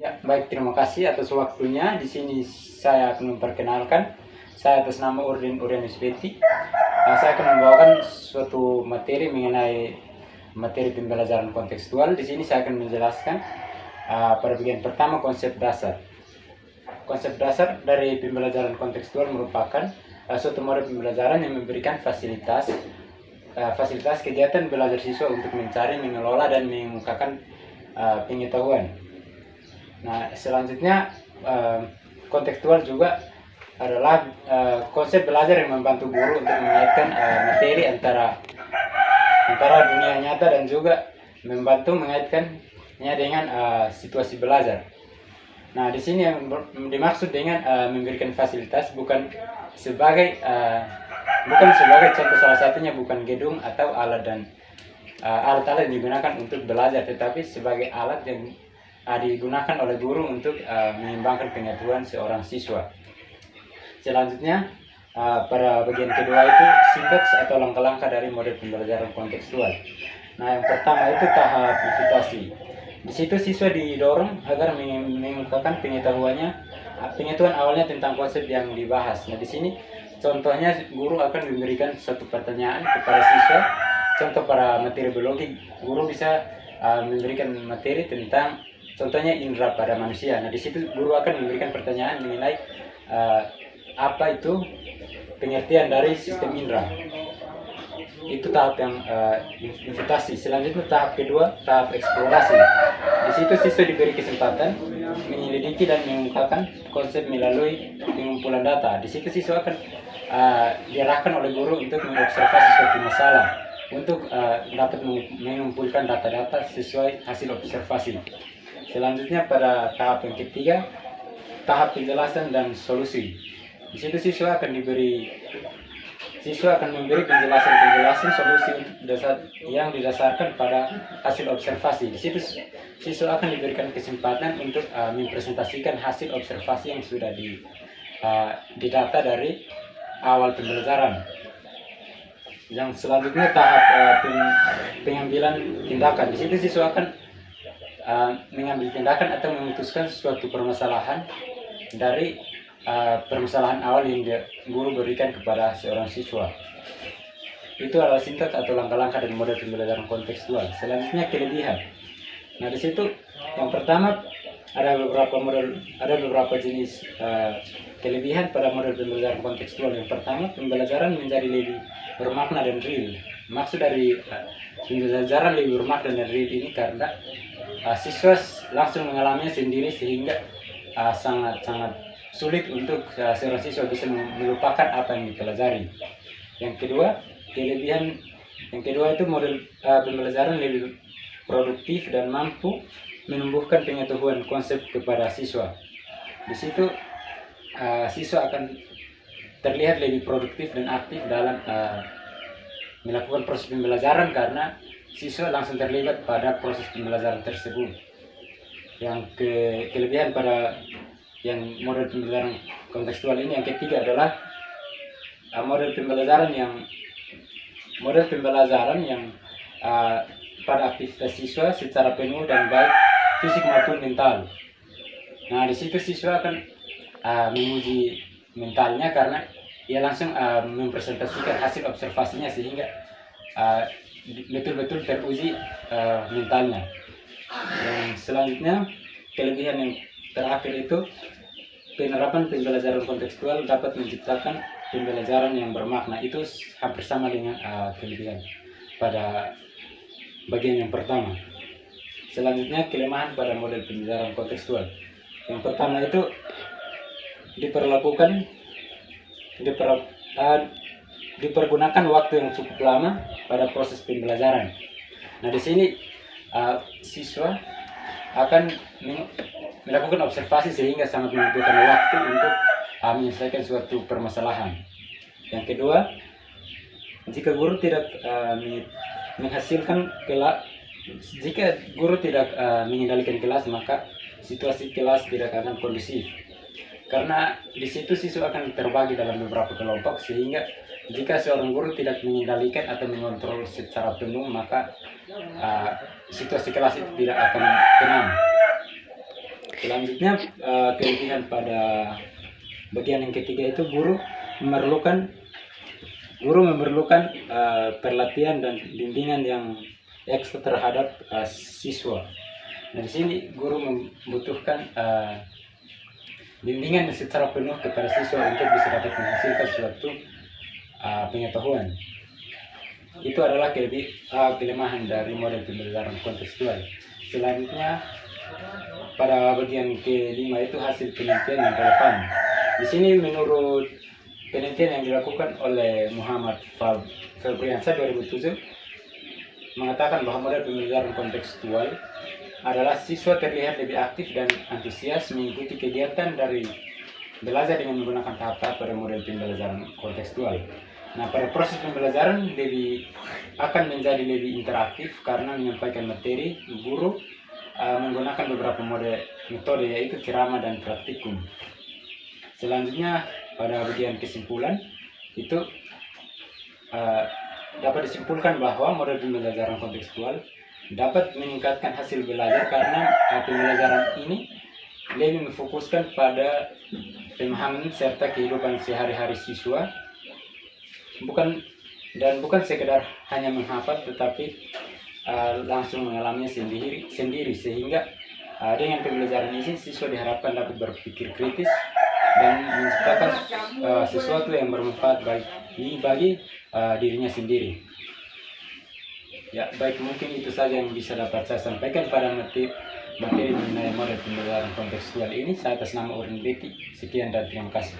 Ya, baik, terima kasih atas waktunya. Di sini saya akan memperkenalkan. Saya atas nama Urdin Urianus Beti. Saya akan membawakan suatu materi mengenai materi pembelajaran kontekstual. Di sini saya akan menjelaskan pada bagian pertama konsep dasar. Konsep dasar dari pembelajaran kontekstual merupakan suatu model pembelajaran yang memberikan fasilitas kegiatan belajar siswa untuk mencari, mengelola, dan mengemukakan pengetahuan. Nah, selanjutnya kontekstual juga adalah konsep belajar yang membantu guru untuk mengaitkan materi antara dunia nyata dan juga membantu mengaitkannya dengan situasi belajar. Nah, di sini yang dimaksud dengan memberikan fasilitas bukan sebagai contoh, salah satunya bukan gedung atau alat-alat yang digunakan untuk belajar, tetapi sebagai alat yang digunakan oleh guru untuk mengembangkan pengetahuan seorang siswa. Selanjutnya, pada bagian kedua itu sintaks atau langkah-langkah dari model pembelajaran kontekstual. Nah, yang pertama itu tahap invitasi. Di situ siswa didorong agar mengemukakan pengetahuan awalnya tentang konsep yang dibahas. Nah, di sini contohnya guru akan memberikan satu pertanyaan kepada siswa. Contoh pada materi biologi, guru bisa memberikan materi tentang contohnya indera pada manusia. Nah, di situ guru akan memberikan pertanyaan mengenai apa itu pengertian dari sistem indera. Itu tahap yang invitasi. Selanjutnya tahap kedua, tahap eksplorasi. Di situ siswa diberi kesempatan menyelidiki dan mengungkapkan konsep melalui pengumpulan data. Di situ siswa akan diarahkan oleh guru untuk mengobservasi suatu masalah, untuk dapat mengumpulkan data-data sesuai hasil observasi. Selanjutnya pada tahap yang ketiga, tahap penjelasan dan solusi. Di situ siswa akan memberi penjelasan solusi yang didasarkan pada hasil observasi. Di situ siswa akan diberikan kesempatan untuk mempresentasikan hasil observasi yang sudah didata dari awal pembelajaran. Yang selanjutnya tahap pengambilan tindakan. Di situ siswa akan mengambil tindakan atau memutuskan suatu permasalahan dari permasalahan awal yang guru berikan kepada seorang siswa. Itu adalah sintaks atau langkah-langkah dari model pembelajaran kontekstual. Selanjutnya kelebihan. Nah, di situ yang pertama ada beberapa jenis kelebihan pada model pembelajaran kontekstual. Yang pertama, pembelajaran menjadi lebih bermakna dan real. Maksud dari pembelajaran lebih bermakna dan real ini karena siswa langsung mengalaminya sendiri, sehingga sangat sulit untuk seorang siswa bisa melupakan apa yang dipelajari. Yang kedua itu model pembelajaran lebih produktif dan mampu menumbuhkan pengetahuan konsep kepada siswa. Di situ siswa akan terlihat lebih produktif dan aktif dalam melakukan proses pembelajaran karena siswa langsung terlibat pada proses pembelajaran tersebut. Yang kelebihan pada yang model pembelajaran kontekstual ini, yang ketiga adalah model pembelajaran yang pada aktivitas siswa secara penuh dan baik fisik maupun mental. Nah, di situ siswa akan menguji mentalnya karena ia langsung mempresentasikan hasil observasinya, sehingga betul-betul teruji mentalnya. Yang selanjutnya, kelebihan yang terakhir itu penerapan pembelajaran kontekstual dapat menciptakan pembelajaran yang bermakna. Itu hampir sama dengan kelebihan pada bagian yang pertama. Selanjutnya, kelemahan pada model pembelajaran kontekstual. Yang pertama itu dipergunakan waktu yang cukup lama pada proses pembelajaran. Nah, di sini siswa akan melakukan observasi sehingga sangat membutuhkan waktu untuk menyelesaikan suatu permasalahan. Yang kedua, jika guru tidak mengendalikan kelas, maka situasi kelas tidak akan kondusif. Karena di situ siswa akan terbagi dalam beberapa kelompok, sehingga jika seorang guru tidak mengendalikan atau mengontrol secara penuh, maka situasi kelas itu tidak akan tenang. Selanjutnya kelebihan pada bagian yang ketiga itu guru memerlukan perlatihan dan bimbingan yang ekstra terhadap siswa. Nah, di sini guru membutuhkan bimbingan secara penuh kepada siswa untuk bisa dapat menghasilkan suatu pengetahuan. Itu adalah kelemahan dari model pembelajaran kontekstual. Selanjutnya pada bagian kelima itu hasil penelitian yang relevan. Di sini menurut penelitian yang dilakukan oleh Muhammad Febriansyah 2007 mengatakan bahwa model pembelajaran kontekstual adalah siswa terlihat lebih aktif dan antusias mengikuti kegiatan dari belajar dengan menggunakan tahap-tahap pada model pembelajaran kontekstual. Nah, pada proses pembelajaran akan menjadi lebih interaktif karena menyampaikan materi. Guru menggunakan beberapa metode yaitu ceramah dan praktikum. Selanjutnya pada bagian kesimpulan itu dapat disimpulkan bahwa model pembelajaran kontekstual dapat meningkatkan hasil belajar karena pembelajaran ini lebih memfokuskan pada pemahaman serta kehidupan sehari-hari siswa, bukan sekedar hanya menghafal tetapi langsung mengalaminya sendiri sehingga dengan pembelajaran ini siswa diharapkan dapat berpikir kritis dan menciptakan sesuatu yang bermanfaat bagi dirinya sendiri. Ya, baik, mungkin itu saja yang bisa dapat saya sampaikan pada materi mengenai model pembelajaran kontekstual ini. Saya atas nama Urin Beki, sekian dan terima kasih.